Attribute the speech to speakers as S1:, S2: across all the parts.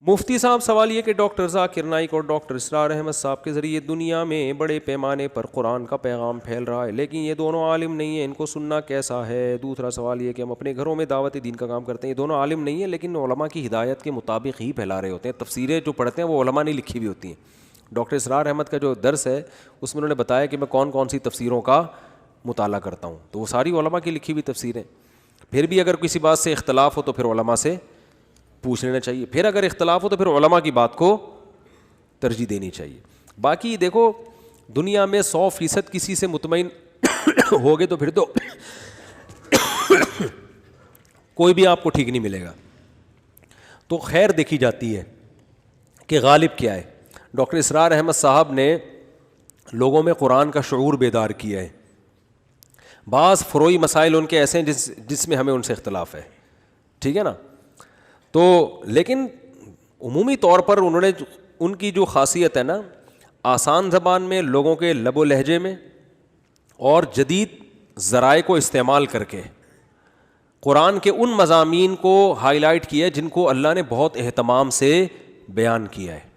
S1: مفتی صاحب سوال یہ کہ ڈاکٹر ذاکر نائک اور ڈاکٹر اسرار احمد صاحب کے ذریعے دنیا میں بڑے پیمانے پر قرآن کا پیغام پھیل رہا ہے، لیکن یہ دونوں عالم نہیں ہیں، ان کو سننا کیسا ہے؟ دوسرا سوال یہ کہ ہم اپنے گھروں میں دعوت دین کا کام کرتے ہیں، یہ دونوں عالم نہیں ہیں لیکن علماء کی ہدایت کے مطابق ہی پھیلا رہے ہوتے ہیں، تفسیریں جو پڑھتے ہیں وہ علماء نے لکھی ہوئی ہوتی ہیں۔ ڈاکٹر اسرار احمد کا جو درس ہے اس میں انہوں نے بتایا کہ میں کون کون سی تفسیروں کا مطالعہ کرتا ہوں، تو وہ ساری علماء کی لکھی ہوئی تفسیریں۔ پھر بھی اگر کسی بات سے اختلاف ہو تو پھر علماء سے پوچھ لینا چاہیے، پھر اگر اختلاف ہو تو پھر علماء کی بات کو ترجیح دینی چاہیے۔ باقی دیکھو دنیا میں 100% کسی سے مطمئن ہوگے تو پھر تو کوئی بھی آپ کو ٹھیک نہیں ملے گا، تو خیر دیکھی جاتی ہے کہ غالب کیا ہے۔ ڈاکٹر اسرار احمد صاحب نے لوگوں میں قرآن کا شعور بیدار کیا ہے۔ بعض فروعی مسائل ان کے ایسے ہیں جس میں ہمیں ان سے اختلاف ہے، ٹھیک ہے نا، تو لیکن عمومی طور پر انہوں نے ان کی جو خاصیت ہے نا، آسان زبان میں لوگوں کے لب و لہجے میں اور جدید ذرائع کو استعمال کر کے قرآن کے ان مضامین کو ہائی لائٹ کیا ہے جن کو اللہ نے بہت اہتمام سے بیان کیا ہے۔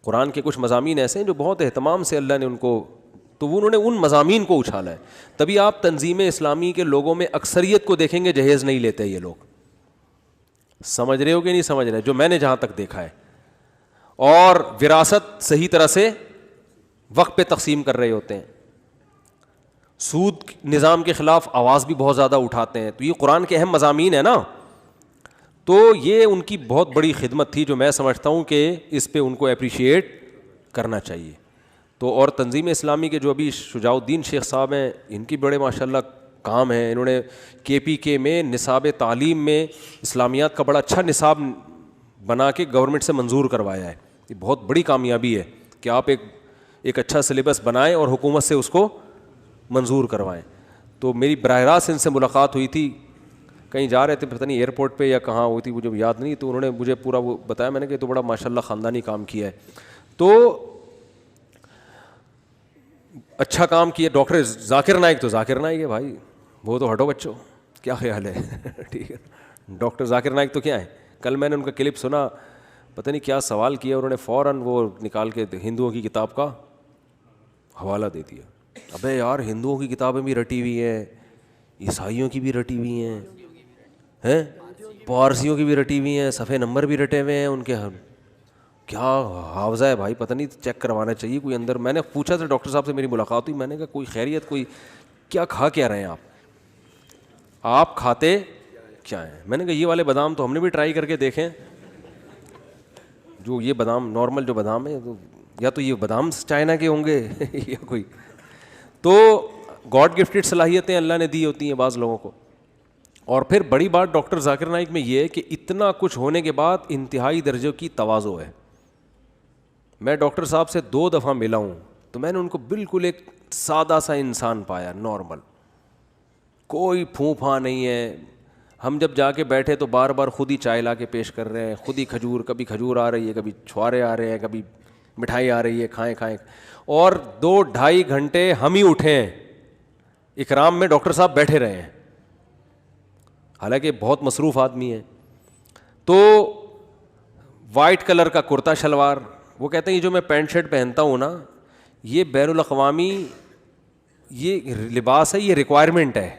S1: قرآن کے کچھ مضامین ایسے ہیں جو بہت اہتمام سے اللہ نے ان کو، تو انہوں نے ان مضامین کو اچھالا ہے۔ تبھی آپ تنظیم اسلامی کے لوگوں میں اکثریت کو دیکھیں گے جہیز نہیں لیتے یہ لوگ، سمجھ رہے ہو کہ نہیں سمجھ رہے، جو میں نے جہاں تک دیکھا ہے، اور وراثت صحیح طرح سے وقت پہ تقسیم کر رہے ہوتے ہیں، سود نظام کے خلاف آواز بھی بہت زیادہ اٹھاتے ہیں، تو یہ قرآن کے اہم مضامین ہیں نا، تو یہ ان کی بہت بڑی خدمت تھی جو میں سمجھتا ہوں کہ اس پہ ان کو اپریشیٹ کرنا چاہیے۔ تو اور تنظیم اسلامی کے جو ابھی شجاع الدین شیخ صاحب ہیں، ان کی بڑے ماشاءاللہ کام ہے، انہوں نے KPK میں نصاب تعلیم میں اسلامیات کا بڑا اچھا نصاب بنا کے گورنمنٹ سے منظور کروایا ہے۔ یہ بہت بڑی کامیابی ہے کہ آپ ایک اچھا سلیبس بنائیں اور حکومت سے اس کو منظور کروائیں۔ تو میری براہ راست ان سے ملاقات ہوئی تھی، کہیں جا رہے تھے پتہ نہیں ایئرپورٹ پہ یا کہاں ہوئی تھی مجھے یاد نہیں، تو انہوں نے مجھے پورا وہ بتایا، میں نے کہ تو بڑا ماشاءاللہ خاندانی کام کیا ہے، تو اچھا کام کیا۔ ڈاکٹر ذاکر نائک تو ذاکر نائک ہے بھائی، وہ تو ہٹو بچوں، کیا خیال ہے ٹھیک ہے۔ ڈاکٹر ذاکر نائک تو کیا ہے، کل میں نے ان کا کلپ سنا، پتہ نہیں کیا سوال کیا، انہوں نے فوراً وہ نکال کے ہندوؤں کی کتاب کا حوالہ دے دیا۔ ابے یار ہندوؤں کی کتابیں بھی رٹی ہوئی ہیں، عیسائیوں کی بھی رٹی ہوئی ہیں، پارسیوں کی بھی رٹی ہوئی ہیں، صفحے نمبر بھی رٹے ہوئے ہیں ان کے، کیا حافظہ ہے بھائی، پتہ نہیں چیک کروانا چاہیے کوئی اندر۔ میں نے پوچھا تھا ڈاکٹر صاحب سے، میری ملاقات ہوئی، میں نے کہا کوئی خیریت، کوئی کیا کھا کیا رہے ہیں آپ کھاتے کیا ہیں؟ میں نے کہا یہ والے بادام تو ہم نے بھی ٹرائی کر کے دیکھیں، جو یہ بادام نارمل جو بادام ہے، یا تو یہ بادام چائنا کے ہوں گے یا کوئی، تو گاڈ گفٹڈ صلاحیتیں اللہ نے دی ہوتی ہیں بعض لوگوں کو۔ اور پھر بڑی بات ڈاکٹر ذاکر نائک میں یہ ہے کہ اتنا کچھ ہونے کے بعد انتہائی درجے کی تواضع ہے۔ میں ڈاکٹر صاحب سے 2 دفعہ ملا ہوں، تو میں نے ان کو بالکل ایک سادہ سا انسان پایا، نارمل، کوئی پھوں پھاں نہیں ہے۔ ہم جب جا کے بیٹھے تو بار بار خود ہی چائے لا کے پیش کر رہے ہیں، خود ہی کھجور، کبھی کھجور آ رہی ہے، کبھی چھوارے آ رہے ہیں، کبھی مٹھائی آ رہی ہے، کھائیں کھائیں، اور 2-2.5 گھنٹے ہم ہی اٹھے ہیں، اکرام میں ڈاکٹر صاحب بیٹھے رہے ہیں، حالانکہ بہت مصروف آدمی ہیں۔ تو وائٹ کلر کا کرتا شلوار، وہ کہتے ہیں یہ جو میں پینٹ شرٹ پہنتا ہوں نا، یہ بین الاقوامی یہ لباس ہے، یہ ریکوائرمنٹ ہے،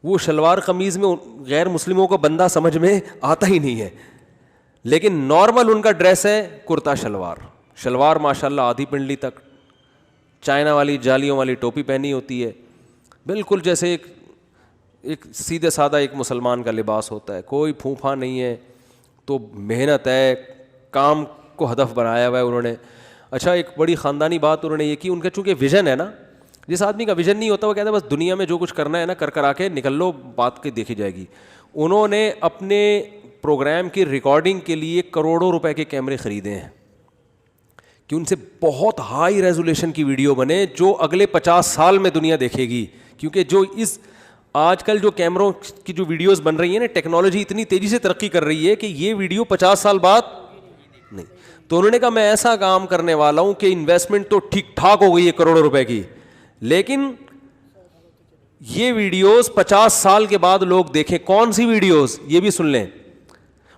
S1: وہ شلوار قمیض میں غیر مسلموں کو بندہ سمجھ میں آتا ہی نہیں ہے، لیکن نارمل ان کا ڈریس ہے کرتا شلوار ماشاءاللہ آدھی پنڈلی تک، چائنا والی جالیوں والی ٹوپی پہنی ہوتی ہے، بالکل جیسے ایک سیدھے سادہ ایک مسلمان کا لباس ہوتا ہے، کوئی پھوں پھاں نہیں ہے۔ تو محنت ہے، کام کو ہدف بنایا ہوا ہے انہوں نے۔ اچھا ایک بڑی خاندانی بات انہوں نے یہ کی، ان کا چونکہ ویژن ہے نا، جس آدمی کا ویژن نہیں ہوتا وہ کہتا ہے بس دنیا میں جو کچھ کرنا ہے نا کر آ کے نکل لو، بات کی دیکھی جائے گی۔ انہوں نے اپنے پروگرام کی ریکارڈنگ کے لیے کروڑوں روپے کے کیمرے خریدے ہیں کہ ان سے بہت ہائی ریزولیشن کی ویڈیو بنے جو اگلے 50 سال میں دنیا دیکھے گی، کیونکہ جو اس آج کل جو کیمروں کی جو ویڈیوز بن رہی ہیں نا، ٹیکنالوجی اتنی تیزی سے ترقی کر رہی ہے کہ یہ ویڈیو 50 سال بعد نہیں۔ تو انہوں نے کہا میں ایسا کام کرنے والا ہوں کہ انویسٹمنٹ تو ٹھیک ٹھاک ہو گئی ہے کروڑوں روپے کی، لیکن یہ ویڈیوز 50 سال کے بعد لوگ دیکھیں۔ کون سی ویڈیوز؟ یہ بھی سن لیں،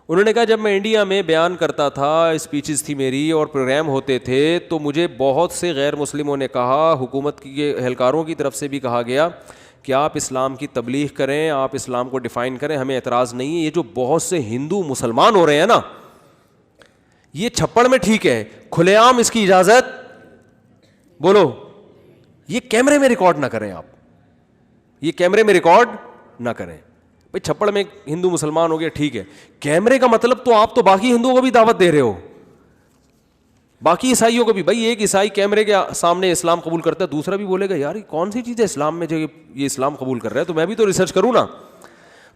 S1: انہوں نے کہا جب میں انڈیا میں بیان کرتا تھا, اسپیچز تھی میری اور پروگرام ہوتے تھے, تو مجھے بہت سے غیر مسلموں نے کہا, حکومت کے اہلکاروں کی طرف سے بھی کہا گیا کہ آپ اسلام کی تبلیغ کریں, آپ اسلام کو ڈیفائن کریں, ہمیں اعتراض نہیں ہے. یہ جو بہت سے ہندو مسلمان ہو رہے ہیں نا, یہ چھپڑ میں ٹھیک ہے, کھلے عام اس کی اجازت بولو, یہ کیمرے میں ریکارڈ نہ کریں, آپ یہ کیمرے میں ریکارڈ نہ کریں. بھائی چھپڑ میں ہندو مسلمان ہو گیا ٹھیک ہے, کیمرے کا مطلب تو آپ تو باقی ہندوؤں کو بھی دعوت دے رہے ہو, باقی عیسائیوں کو بھی. بھائی ایک عیسائی کیمرے کے سامنے اسلام قبول کرتا ہے, دوسرا بھی بولے گا یار یہ کون سی چیز ہے اسلام میں جو یہ اسلام قبول کر رہا ہے, تو میں بھی تو ریسرچ کروں نا.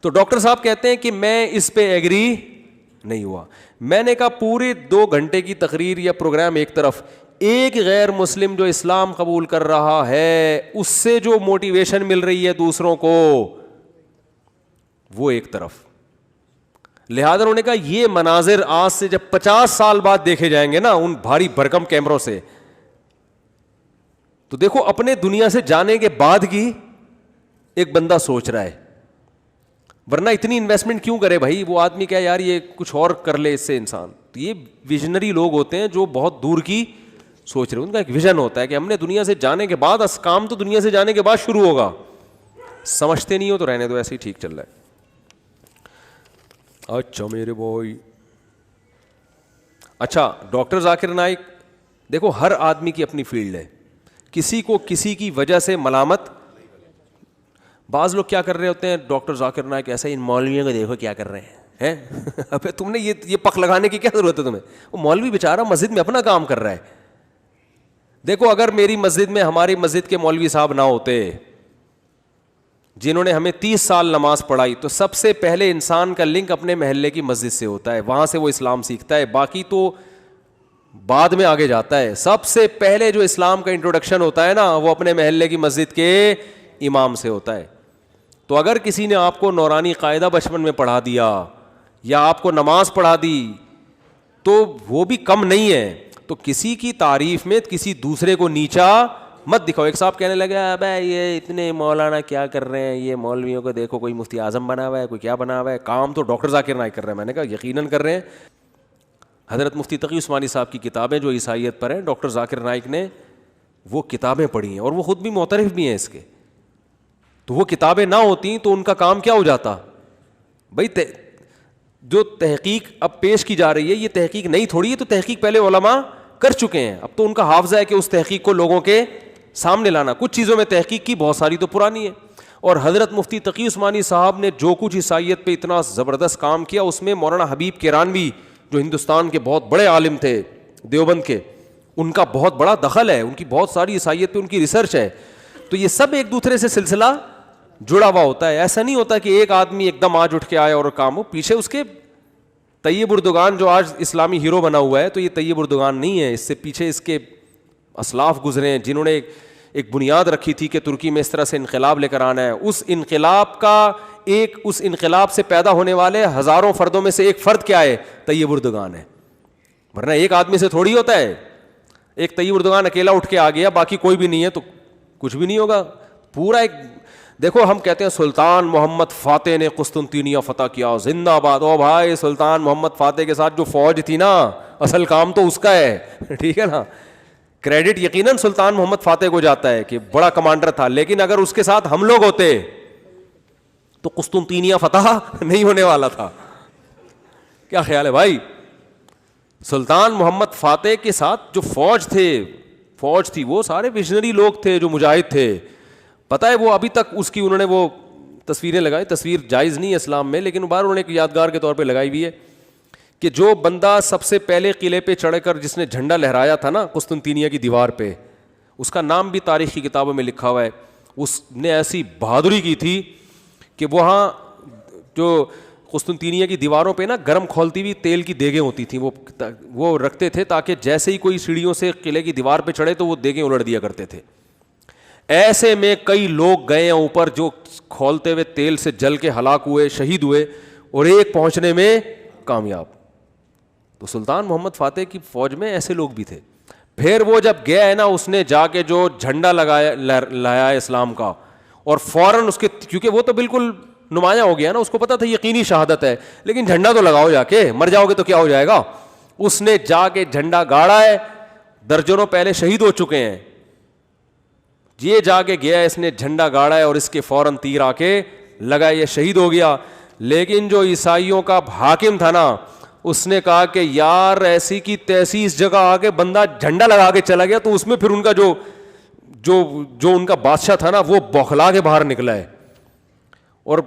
S1: تو ڈاکٹر صاحب کہتے ہیں کہ میں اس پہ ایگری نہیں ہوا. میں نے کہا پورے 2 گھنٹے کی تقریر یا پروگرام ایک طرف, ایک غیر مسلم جو اسلام قبول کر رہا ہے اس سے جو موٹیویشن مل رہی ہے دوسروں کو, وہ ایک طرف. لہذا انہوں نے کہا یہ مناظر آج سے جب 50 سال بعد دیکھے جائیں گے نا ان بھاری بھرکم کیمروں سے, تو دیکھو اپنے دنیا سے جانے کے بعد کی ایک بندہ سوچ رہا ہے, ورنہ اتنی انویسٹمنٹ کیوں کرے بھائی, وہ آدمی کیا یار یہ کچھ اور کر لے اس سے انسان. تو یہ ویژنری لوگ ہوتے ہیں جو بہت دور کی سوچ رہے ہیں, ان کا ایک ویژن ہوتا ہے کہ ہم نے دنیا سے جانے کے بعد, کام تو دنیا سے جانے کے بعد شروع ہوگا. سمجھتے نہیں ہو تو رہنے دو, ایسے ہی ٹھیک چل رہا ہے. اچھا میرے بھائی, اچھا ڈاکٹر ذاکر نائک, دیکھو ہر آدمی کی اپنی فیلڈ ہے, کسی کو کسی کی وجہ سے ملامت. بعض لوگ کیا کر رہے ہوتے ہیں, ڈاکٹر ذاکر نائک ایسا, ان مولویوں کو دیکھو کیا کر رہے ہیں. ابے تم نے یہ پک لگانے کی کیا ضرورت ہے تمہیں, وہ مولوی بیچارہ مسجد میں اپنا کام کر رہا ہے. دیکھو اگر میری مسجد میں ہماری مسجد کے مولوی صاحب نہ ہوتے جنہوں نے ہمیں 30 سال نماز پڑھائی, تو سب سے پہلے انسان کا لنک اپنے محلے کی مسجد سے ہوتا ہے, وہاں سے وہ اسلام سیکھتا ہے, باقی تو بعد میں آگے جاتا ہے. سب سے پہلے جو اسلام کا انٹروڈکشن ہوتا ہے نا وہ اپنے محلے کی مسجد کے امام سے ہوتا ہے. تو اگر کسی نے آپ کو نورانی قاعدہ بچپن میں پڑھا دیا یا آپ کو نماز پڑھا دی تو وہ بھی کم نہیں ہے. تو کسی کی تعریف میں کسی دوسرے کو نیچا مت دکھاؤ. ایک صاحب کہنے لگا ابے یہ اتنے مولانا کیا کر رہے ہیں, یہ مولویوں کو دیکھو کوئی مفتی اعظم بنا ہوا ہے, کوئی کیا بنا ہوا ہے, کام تو ڈاکٹر ذاکر نائک کر رہے ہیں. میں نے کہا یقیناً کر رہے ہیں. حضرت مفتی تقی عثمانی صاحب کی کتابیں جو عیسائیت پر ہیں, ڈاکٹر ذاکر نائک نے وہ کتابیں پڑھی ہیں اور وہ خود بھی معترف بھی ہیں اس کے. تو وہ کتابیں نہ ہوتی تو ان کا کام کیا ہو جاتا بھائی. جو تحقیق اب پیش کی جا رہی ہے یہ تحقیق نہیں تھوڑی ہے, تو تحقیق پہلے علماء کر چکے ہیں. اب تو ان کا حافظہ ہے کہ اس تحقیق کو لوگوں کے سامنے لانا. کچھ چیزوں میں تحقیق کی, بہت ساری تو پرانی ہے. اور حضرت مفتی تقی عثمانی صاحب نے جو کچھ عیسائیت پہ اتنا زبردست کام کیا, اس میں مولانا حبیب کیرانوی جو ہندوستان کے بہت بڑے عالم تھے دیوبند کے, ان کا بہت بڑا دخل ہے, ان کی بہت ساری عیسائیت پہ ان کی ریسرچ ہے. تو یہ سب ایک دوسرے سے سلسلہ جڑا ہوا ہوتا ہے. ایسا نہیں ہوتا کہ ایک آدمی ایک دم آج اٹھ کے آئے اور کام ہو. پیچھے اس کے طیب اردگان جو آج اسلامی ہیرو بنا ہوا ہے, تو یہ طیب اردگان نہیں ہے, اس سے پیچھے اس کے اسلاف گزرے ہیں جنہوں نے ایک بنیاد رکھی تھی کہ ترکی میں اس طرح سے انقلاب لے کر آنا ہے. اس انقلاب کا اس انقلاب سے پیدا ہونے والے ہزاروں فردوں میں سے ایک فرد کیا ہے, طیب اردگان ہے. ورنہ ایک آدمی سے تھوڑی ہوتا ہے. ایک طیب اردگان اکیلا اٹھ کے آ گیا, باقی کوئی بھی نہیں ہے تو کچھ بھی نہیں ہوگا. پورا ایک دیکھو, ہم کہتے ہیں سلطان محمد فاتح نے قسطنطینیہ فتح کیا, زندہ آباد. او بھائی, سلطان محمد فاتح کے ساتھ جو فوج تھی نا, اصل کام تو اس کا ہے, ٹھیک ہے نا. کریڈٹ یقیناً سلطان محمد فاتح کو جاتا ہے کہ بڑا کمانڈر تھا, لیکن اگر اس کے ساتھ ہم لوگ ہوتے تو قسطنطینیہ فتح نہیں ہونے والا تھا. کیا خیال ہے بھائی؟ سلطان محمد فاتح کے ساتھ جو فوج تھی وہ سارے ویژنری لوگ تھے جو مجاہد تھے. پتہ ہے وہ ابھی تک اس کی انہوں نے وہ تصویریں لگائی. تصویر جائز نہیں ہے اسلام میں, لیکن بار انہوں نے ایک یادگار کے طور پہ لگائی ہوئی ہے کہ جو بندہ سب سے پہلے قلعے پہ چڑھ کر جس نے جھنڈا لہرایا تھا نا قسطنطینیہ کی دیوار پہ, اس کا نام بھی تاریخی کتابوں میں لکھا ہوا ہے. اس نے ایسی بہادری کی تھی کہ وہاں جو قسطنطینیہ کی دیواروں پہ نا گرم کھولتی ہوئی تیل کی دیگیں ہوتی تھیں, وہ رکھتے تھے تاکہ جیسے ہی کوئی سیڑھیوں سے قلعے کی دیوار پہ چڑھے تو وہ دیگیں الٹ دیا کرتے تھے. ایسے میں کئی لوگ گئے ہیں اوپر جو کھولتے ہوئے تیل سے جل کے ہلاک ہوئے, شہید ہوئے, اور ایک پہنچنے میں کامیاب. تو سلطان محمد فاتح کی فوج میں ایسے لوگ بھی تھے. پھر وہ جب گیا ہے نا, اس نے جا کے جو جھنڈا لایا اسلام کا, اور فوراً اس کے, کیونکہ وہ تو بالکل نمایاں ہو گیا نا, اس کو پتا تھا یقینی شہادت ہے, لیکن جھنڈا تو لگاؤ جا کے, مر جاؤ گے تو کیا ہو جائے گا. اس نے جا کے جھنڈا گاڑا ہے, درجنوں پہلے شہید ہو چکے ہیں, یہ جا کے گیا اس نے جھنڈا گاڑا ہے اور اس کے فوراً تیر آ کے لگا, یہ شہید ہو گیا. لیکن جو عیسائیوں کا حاکم تھا نا, اس نے کہا کہ یار ایسی کی تیسی اس جگہ آ کے بندہ جھنڈا لگا کے چلا گیا, تو اس میں پھر ان کا جو ان کا بادشاہ تھا نا وہ بوکھلا کے باہر نکلا ہے. اور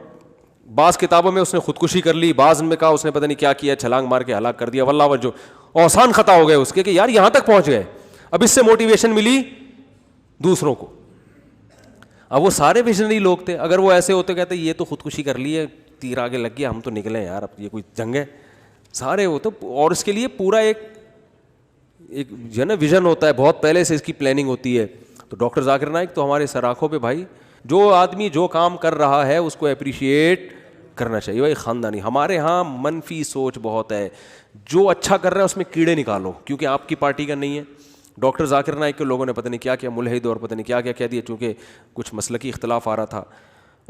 S1: بعض کتابوں میں اس نے خودکشی کر لی, بعض میں کہا اس نے پتہ نہیں کیا کیا, چھلانگ مار کے ہلاک کر دیا. واللہ وجہ آسان خطا ہو گئے اس کے کہ یار یہاں تک پہنچ گئے, اب اس سے موٹیویشن ملی دوسروں کو. اب وہ سارے ویژنری لوگ تھے, اگر وہ ایسے ہوتے کہتے یہ تو خودکشی کر لی ہے, تیر آگے لگ گیا, ہم تو نکلے یار, اب یہ کوئی جنگ ہے. سارے وہ تو, اور اس کے لیے پورا ایک جو ہے نا ویژن ہوتا ہے, بہت پہلے سے اس کی پلاننگ ہوتی ہے. تو ڈاکٹر ذاکر نائک تو ہمارے سر آنکھوں پہ بھائی, جو آدمی جو کام کر رہا ہے اس کو اپریشیٹ کرنا چاہیے. بھائی خاندانی, ہمارے ہاں منفی سوچ بہت ہے, جو اچھا کر رہا ہے اس میں کیڑے نکالو کیونکہ آپ کی پارٹی کا نہیں ہے. ڈاکٹر ذاکر نائک کے لوگوں نے پتہ نہیں کیا کیا ملحد اور پتہ نہیں کیا کیا کہہ دیا, چونکہ کچھ مسلکی اختلاف آ رہا تھا.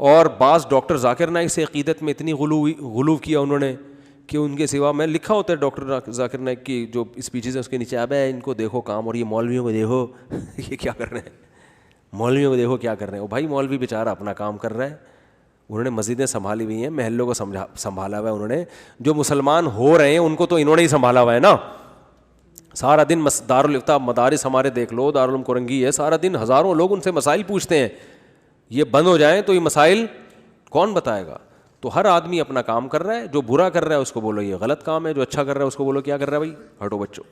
S1: اور بعض ڈاکٹر ذاکر نائک سے عقیدت میں اتنی غلو کیا انہوں نے کہ ان کے سوا, میں لکھا ہوتا ہے ڈاکٹر ذاکر نائک کی جو اسپیچز ہیں اس کے نیچے, اب ہے ان کو دیکھو کام, اور یہ مولویوں کو دیکھو یہ کیا کر رہے ہیں, مولویوں کو دیکھو کیا کر رہے ہیں. بھائی مولوی بیچارہ اپنا کام کر رہا ہے, انہوں نے مسجدیں سنبھالی ہوئی ہیں, محلوں کو سنبھالا ہوا ہے انہوں نے. جو مسلمان ہو رہے ہیں ان کو تو انہوں نے ہی سنبھالا ہوا ہے نا. سارا دن دارالفتہ مدارس ہمارے دیکھ لو, دارالعلوم کرنگی ہے, سارا دن ہزاروں لوگ ان سے مسائل پوچھتے ہیں. یہ بند ہو جائیں تو یہ مسائل کون بتائے گا. تو ہر آدمی اپنا کام کر رہا ہے, جو برا کر رہا ہے اس کو بولو یہ غلط کام ہے, جو اچھا کر رہا ہے اس کو بولو کیا کر رہا ہے بھائی, ہٹو بچوں.